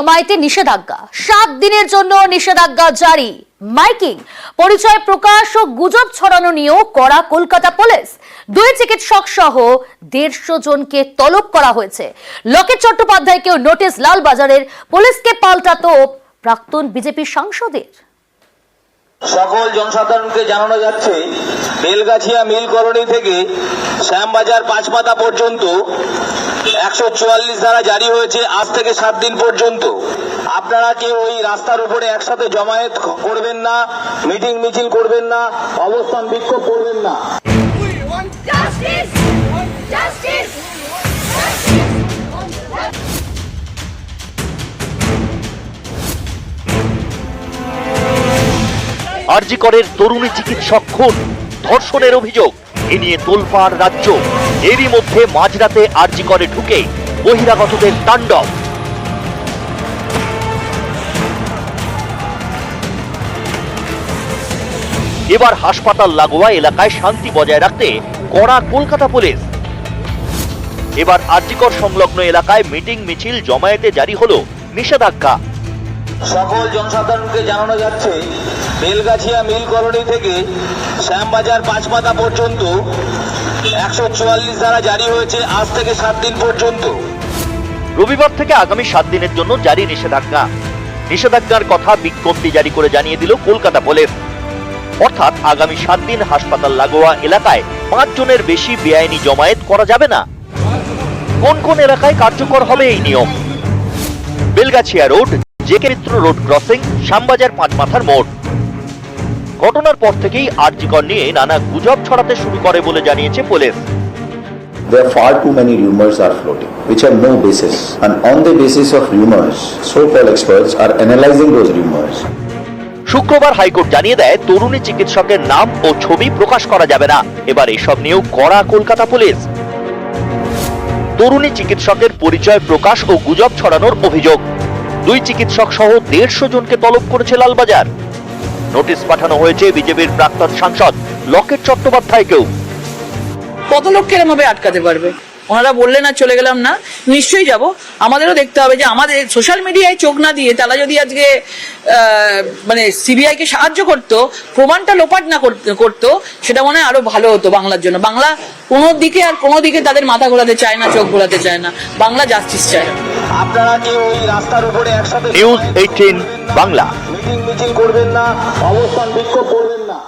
জমায়েতে নিষেধাজ্ঞা 7 দিনের জন্য নিষেধাজ্ঞা জারি। মাইকিং, পরিচয় প্রকাশ ও গুজব ছড়ানো নিয়েও কড়া কলকাতা পুলিশ। 2 চিকিৎসক সহ 150 জনকে তলব করা হয়েছে। লকেট চট্টোপাধ্যায়কেও নোটিশ লালবাজারের পুলিশকে পাল্টা তোপ প্রাক্তন বিজেপি সাংসদের। সকল জনসাধারণকে জানানো যাচ্ছে, বেলগাছিয়া মিল কলোনি থেকে শ্যামবাজার পাঁচমাথা পর্যন্ত 144 ধারা জারি হয়েছে আজ থেকে 7 দিন পর্যন্ত। আপনারা কেউ ওই রাস্তার উপরে একসাথে জমায়েত করবেন না, মিটিং মিছিল করবেন না, অবস্থান বিক্ষোভ করবেন না। আরজি করের তরুণী চিকিৎসক খুন, ধর্ষণের অভিযোগ, এ নিয়ে তোলপাড় রাজ্য। এরই মধ্যে মাঝরাতে আরজি করে ঢুকে বহিরাগতদের তাণ্ডব। এবার হাসপাতাল লাগোয়া এলাকায় শান্তি বজায় রাখতে কড়া কলকাতা পুলিশ। এবার আরজিকর সংলগ্ন এলাকায় মিটিং মিছিল জমায়েতে জারি হলো নিষেধাজ্ঞা। সকল জনসাধারণকে জানানো যাচ্ছে, বেলগাছিয়া মিল কলোনি থেকে শ্যামবাজার পাঁচমাথা পর্যন্ত 144 ধারা জারি হয়েছে আজ থেকে 7 দিন পর্যন্ত। রবিবার থেকে আগামী 7 দিনের জন্য জারি নিষেধাজ্ঞা। নিষেধাজ্ঞার কথা বিজ্ঞপ্তি জারি করে জানিয়ে দিল কলকাতা পুলিশ। অর্থাৎ আগামী 7 দিন হাসপাতাল লাগোয়া এলাকায় 5 জনের বেশি বেআইনি জমায়েত করা যাবে না। কোন কোন এলাকায় কার্যকর হবে এই নিয়ম? বেলগাছিয়া রোড, জেকে মিত্র রোড ক্রসিং, শ্যামবাজার পাঁচমাথার মোড়। ঘটনার পর থেকেই আরজিকর নিয়ে নানা গুজব ছড়াতে শুরু করে বলে জানিয়েছে police. There are far too many rumors are floating, which have no basis. And on the basis of rumors, so-called experts are analyzing those rumors. শুক্রবার হাইকোর্ট জানিয়ে দেয়, তরুণী চিকিৎসকের নাম ও ছবি প্রকাশ করা যাবে না। এবার এসব নিয়েও কড়া কলকাতা পুলিশ। তরুণী চিকিৎসকের পরিচয় প্রকাশ ও গুজব ছড়ানোর অভিযোগ। 2 চিকিৎসক সহ 150 জনকে তলব করেছে লালবাজার। নোটিশ পাঠানো হয়েছে বিজেপির প্রাক্তন সাংসদ লকেট চট্টোপাধ্যায়কেও। কত লোককে এরকম ভাবে আটকাতে পারবে? ওনারা বললেন আর চলে গেলাম না, নিশ্চয়ই যাব। আমাদেরও দেখতে হবে যে আমাদের সোশ্যাল মিডিয়ায় চোখ না দিয়ে তারা যদি আজকে মানে সিবিআই কে সাহায্য করতো, প্রমাণটা লোপাট না করতো, সেটা মনে হয় আরো ভালো হতো বাংলার জন্য। বাংলা কোনো দিকে তাদের মাথা ঘোরাতে চায় না, চোখ ঘোরাতে চায় না। বাংলা জাস্টিস চায়। আপনারা কেউ ওই রাস্তার উপরে একসাথে নিউজ 18 বাংলা। মিটিং মিছিল করবেন না, অবস্থান বিক্ষোভ করবেন না।